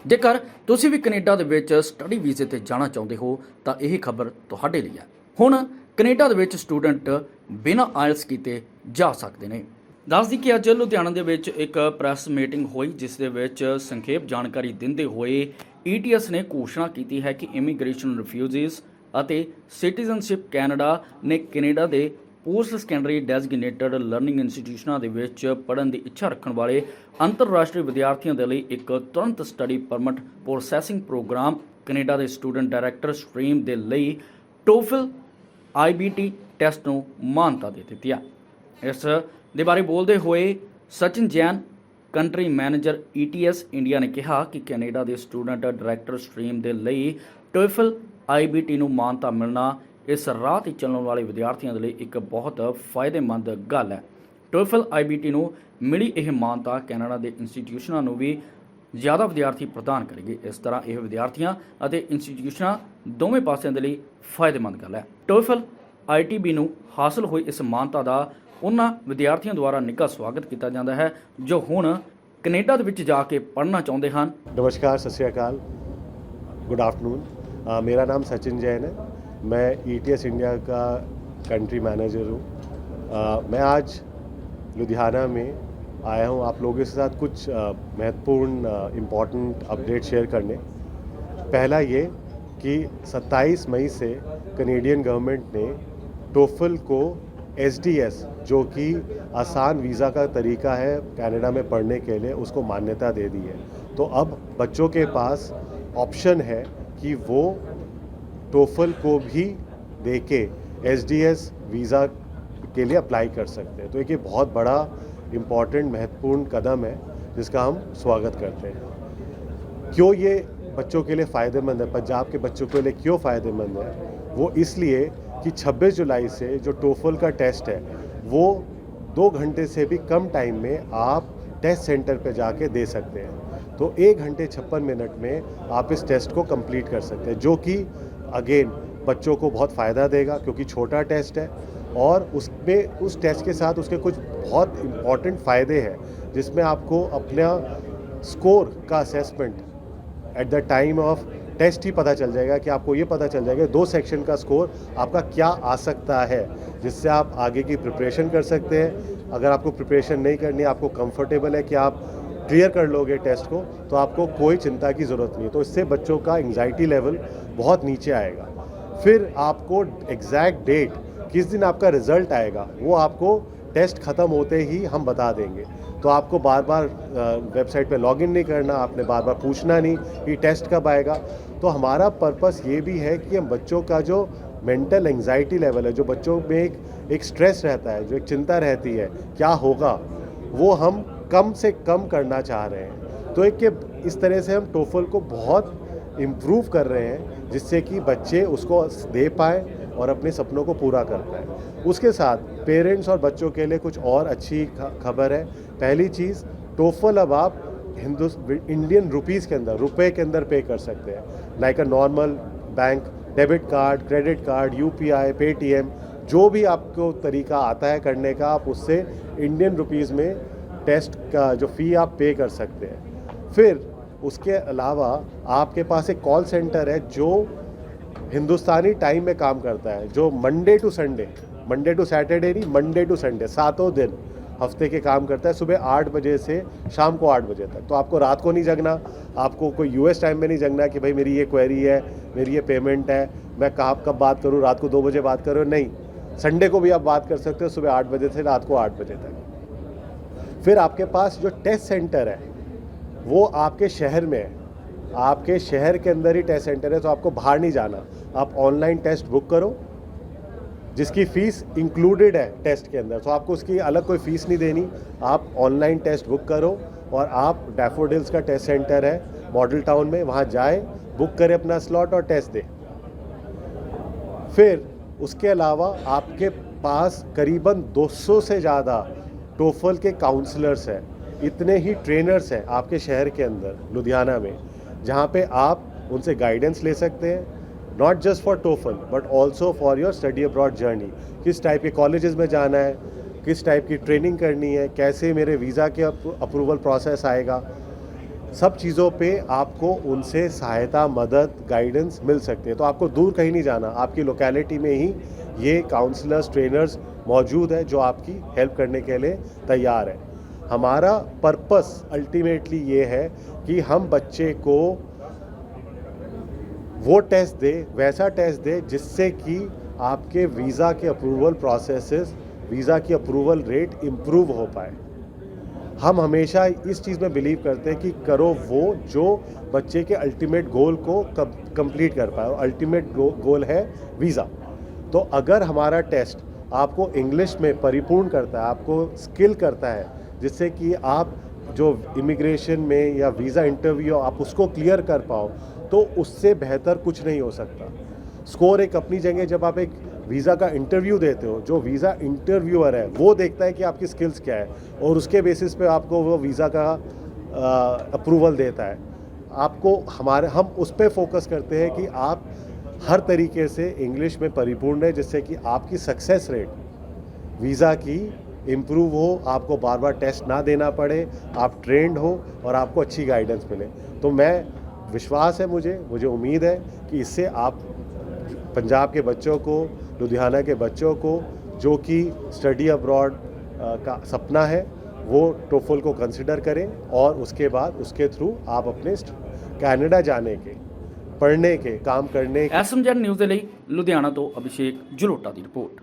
ਜੇਕਰ ਤੁਸੀਂ ਵੀ ਕੈਨੇਡਾ ਦੇ ਵਿੱਚ ਸਟੱਡੀ ਵੀਜ਼ੇ ਤੇ ਜਾਣਾ ਚਾਹੁੰਦੇ ਹੋ ਤਾਂ ਇਹ ਖਬਰ ਤੁਹਾਡੇ ਲਈ ਹੈ। ਹੁਣ ਕੈਨੇਡਾ ਦੇ ਵਿੱਚ ਸਟੂਡੈਂਟ ਬਿਨਾਂ ਆਇਲਸ ਕੀਤੇ ਜਾ ਸਕਦੇ ਨੇ। ਦੱਸਦੀ ਕਿ ਅੱਜ ਲੁਧਿਆਣਾ ਦੇ ਵਿੱਚ ਇੱਕ ਪ੍ਰੈਸ ਮੀਟਿੰਗ ਹੋਈ, ਜਿਸ ਦੇ ਵਿੱਚ ਸੰਖੇਪ ਜਾਣਕਾਰੀ ਦਿੰਦੇ ਹੋਏ ETS ਨੇ ਘੋਸ਼ਣਾ ਕੀਤੀ ਹੈ ਕਿ ਇਮੀਗ੍ਰੇਸ਼ਨ ਰਿਫਿਊਜੀਜ਼ ਅਤੇ ਸਿਟੀਜ਼ਨਸ਼ਿਪ ਕੈਨੇਡਾ ਨੇ ਕੈਨੇਡਾ ਦੇ ਪੋਸਟ ਸੈਕੰਡਰੀ ਡੈਜ਼ਿਗਨੇਟਡ ਲਰਨਿੰਗ ਇੰਸਟੀਟਿਊਸ਼ਨਾਂ ਦੇ ਵਿੱਚ ਪੜ੍ਹਨ ਦੀ ਇੱਛਾ ਰੱਖਣ ਵਾਲੇ ਅੰਤਰਰਾਸ਼ਟਰੀ ਵਿਦਿਆਰਥੀਆਂ ਦੇ ਲਈ ਇੱਕ ਤੁਰੰਤ study permit processing programme Canada ਦੇ ਸਟੂਡੈਂਟ ਡਾਇਰੈਕਟਰ ਸਟਰੀਮ ਦੇ ਲਈ ਟੋਫਲ IBT ਟੈਸਟ ਨੂੰ ਮਾਨਤਾ ਦੇ ਦਿੱਤੀ ਹੈ। ਇਸ ਦੇ ਬਾਰੇ ਬੋਲਦੇ ਹੋਏ Sachin Jain country manager ETS India ਨੇ ਕਿਹਾ ਕਿ ਕੈਨੇਡਾ ਦੇ ਸਟੂਡੈਂਟ ਡਾਇਰੈਕਟਰ ਸਟਰੀਮ ਦੇ ਲਈ ਟੋਫਲ IBT ਨੂੰ ਮਾਨਤਾ ਮਿਲਣਾ ਇਸ ਰਾਹ 'ਤੇ ਚੱਲਣ ਵਾਲੇ ਵਿਦਿਆਰਥੀਆਂ ਦੇ ਲਈ ਇੱਕ ਬਹੁਤ ਫਾਇਦੇਮੰਦ ਗੱਲ ਹੈ। ਟੋਫਲ IBT ਨੂੰ ਮਿਲੀ ਇਹ ਮਾਨਤਾ ਕੈਨੇਡਾ ਦੇ ਇੰਸਟੀਟਿਊਸ਼ਨਾਂ ਨੂੰ ਵੀ ਜ਼ਿਆਦਾ ਵਿਦਿਆਰਥੀ ਪ੍ਰਦਾਨ ਕਰੇਗੀ। ਇਸ ਤਰ੍ਹਾਂ ਇਹ ਵਿਦਿਆਰਥੀਆਂ ਅਤੇ ਇੰਸਟੀਟਿਊਸ਼ਨਾਂ ਦੋਵੇਂ ਪਾਸਿਆਂ ਦੇ ਲਈ ਫਾਇਦੇਮੰਦ ਗੱਲ ਹੈ। ਟੋਫਲ ITB ਨੂੰ ਹਾਸਲ ਹੋਈ ਇਸ ਮਾਨਤਾ ਦਾ ਉਹਨਾਂ ਵਿਦਿਆਰਥੀਆਂ ਦੁਆਰਾ ਨਿੱਘਾ ਸਵਾਗਤ ਕੀਤਾ ਜਾਂਦਾ ਹੈ ਜੋ ਹੁਣ ਕੈਨੇਡਾ ਦੇ ਵਿੱਚ ਜਾ ਕੇ ਪੜ੍ਹਨਾ ਚਾਹੁੰਦੇ ਹਨ। नमस्कार, सत श्री अकाल, गुड आफ्टरनून। मेरा नाम सचिन जैन है, मैं ETS इंडिया का कंट्री मैनेजर हूँ। मैं आज लुधियाना में आया हूँ आप लोगों के साथ कुछ महत्वपूर्ण इम्पॉर्टेंट अपडेट शेयर करने। पहला ये कि 27 मई से कनेडियन गवर्नमेंट ने टोफल को SDS जो कि आसान वीज़ा का तरीका है कनाडा में पढ़ने के लिए, उसको मान्यता दे दी है। तो अब बच्चों के पास ऑप्शन है कि वो टोफल को भी देके SDS वीज़ा के लिए अप्लाई कर सकते हैं। तो एक ये बहुत बड़ा इम्पॉर्टेंट महत्वपूर्ण कदम है जिसका हम स्वागत करते हैं। क्यों ये बच्चों के लिए फ़ायदेमंद है, पंजाब के बच्चों के लिए क्यों फ़ायदेमंद है, वो इसलिए कि 26 जुलाई से जो टोफल का टेस्ट है वो 2 घंटे से भी कम टाइम में आप टेस्ट सेंटर पे जाके दे सकते हैं। तो 1 घंटे 56 मिनट में आप इस टेस्ट को कंप्लीट कर सकते हैं, जो कि अगेन बच्चों को बहुत फ़ायदा देगा क्योंकि छोटा टेस्ट है और उसमें उस टेस्ट के साथ उसके कुछ बहुत इम्पॉर्टेंट फ़ायदे हैं, जिसमें आपको अपना स्कोर का assessment at the time of test ही पता चल जाएगा कि आपको ये पता चल जाएगा 2 सेक्शन का स्कोर आपका क्या आ सकता है, जिससे आप आगे की प्रिपरेशन कर सकते हैं। अगर आपको प्रिपरेशन नहीं करनी, आपको कंफर्टेबल है कि आप क्लियर कर लोगे टेस्ट को, तो आपको कोई चिंता की ज़रूरत नहीं है। तो इससे बच्चों का एंग्जाइटी लेवल बहुत नीचे आएगा। फिर आपको एग्जैक्ट डेट किस दिन आपका रिज़ल्ट आएगा वो आपको टेस्ट ख़त्म होते ही हम बता देंगे। तो आपको बार बार वेबसाइट पे लॉगिन नहीं करना, आपने बार बार पूछना नहीं कि टेस्ट कब आएगा। तो हमारा पर्पस ये भी है कि हम बच्चों का जो मेंटल एंग्जाइटी लेवल है, जो बच्चों में एक स्ट्रेस रहता है, जो एक चिंता रहती है क्या होगा, वो हम कम से कम करना चाह रहे हैं। तो एक इस तरह से हम टोफल को बहुत इम्प्रूव कर रहे हैं, जिससे कि बच्चे उसको दे पाएँ और अपने सपनों को पूरा कर पाएँ। उसके साथ पेरेंट्स और बच्चों के लिए कुछ और अच्छी खबर है। पहली चीज़, टोफल अब आप इंडियन रुपीज़ के अंदर, रुपए के अंदर पे कर सकते हैं, like a normal bank debit card, credit card, UPI, Paytm, जो भी आपको तरीका आता है करने का, आप उससे इंडियन रुपीज़ में टेस्ट का जो फ़ी आप पे कर सकते हैं। फिर उसके अलावा आपके पास एक कॉल सेंटर है जो हिंदुस्तानी टाइम में काम करता है, जो मंडे टू सैटरडे नहीं, मंडे टू संडे 7 दिन हफ्ते के काम करता है, सुबह 8 बजे से शाम को 8 बजे तक। तो आपको रात को नहीं जगना, आपको कोई US टाइम में नहीं जगना कि भाई मेरी ये क्वेरी है, मेरी ये पेमेंट है, मैं कब बात करूँ, रात को 2 बजे बात करूँ, नहीं, संडे को भी आप बात कर सकते हो सुबह 8 बजे से रात को 8 बजे तक। फिर आपके पास जो टेस्ट सेंटर है वो आपके शहर में है, आपके शहर के अंदर ही टेस्ट सेंटर है, तो आपको बाहर नहीं जाना। आप ऑनलाइन टेस्ट बुक करो, जिसकी फ़ीस इंक्लूडेड है टेस्ट के अंदर, तो आपको उसकी अलग कोई फ़ीस नहीं देनी। आप ऑनलाइन टेस्ट बुक करो और आप डैफोडिल्स का टेस्ट सेंटर है मॉडल टाउन में, वहाँ जाए, बुक करें अपना स्लॉट और टेस्ट दें। फिर उसके अलावा आपके पास करीबन 200 से ज़्यादा टोफल के काउंसलर्स हैं, इतने ही ट्रेनर्स हैं आपके शहर के अंदर लुधियाना में, जहाँ पे आप उनसे गाइडेंस ले सकते हैं, not just for TOEFL but also for your study abroad journey. किस टाइप के कॉलेजेस में जाना है, किस टाइप की ट्रेनिंग करनी है, कैसे मेरे वीज़ा के अप्रूवल प्रोसेस आएगा, सब चीज़ों पे आपको उनसे सहायता, मदद, गाइडेंस मिल सकती है। तो आपको दूर कहीं नहीं जाना, आपकी लोकेलिटी में ही ये काउंसलर्स, ट्रेनर्स मौजूद है जो आपकी हेल्प करने के लिए तैयार है। हमारा पर्पस अल्टीमेटली ये है कि हम बच्चे को वो टेस्ट दे, वैसा टेस्ट दे जिससे कि आपके वीज़ा के अप्रूवल प्रोसेसेस, वीज़ा की अप्रूवल रेट इम्प्रूव हो पाए। हम हमेशा इस चीज़ में बिलीव करते हैं कि करो वो जो बच्चे के अल्टीमेट गोल को कंप्लीट कर पाए, और अल्टीमेट गोल है वीज़ा। तो अगर हमारा टेस्ट आपको इंग्लिश में परिपूर्ण करता है, आपको स्किल करता है, जिससे कि आप जो इमिग्रेशन में या वीज़ा इंटरव्यू आप उसको क्लियर कर पाओ, तो उससे बेहतर कुछ नहीं हो सकता। स्कोर एक अपनी जगह, जब आप एक वीज़ा का इंटरव्यू देते हो, जो वीज़ा इंटरव्यूअर है वो देखता है कि आपकी स्किल्स क्या है और उसके बेसिस पे आपको वो वीज़ा का अप्रूवल देता है। आपको हम उस पर फोकस करते हैं कि आप हर तरीके से इंग्लिश में परिपूर्ण है, जिससे कि आपकी सक्सेस रेट वीज़ा की इम्प्रूव हो, आपको बार बार टेस्ट ना देना पड़े, आप ट्रेंड हो और आपको अच्छी गाइडेंस मिले। तो मैं विश्वास है, मुझे उम्मीद है कि इससे आप पंजाब के बच्चों को, लुधियाना के बच्चों को, जो कि स्टडी अब्रॉड का सपना है, वो टोफल को कंसिडर करें और उसके बाद उसके थ्रू आप अपने कनाडा जाने के, पढ़ने के, काम करने के। ਐਸਐਮਜੈਡ ਨਿਊਜ਼ ਦੇ ਲਈ ਲੁਧਿਆਣਾ ਤੋਂ ਅਭਿਸ਼ੇਕ ਜਲੋਟਾ ਦੀ ਰਿਪੋर्ट।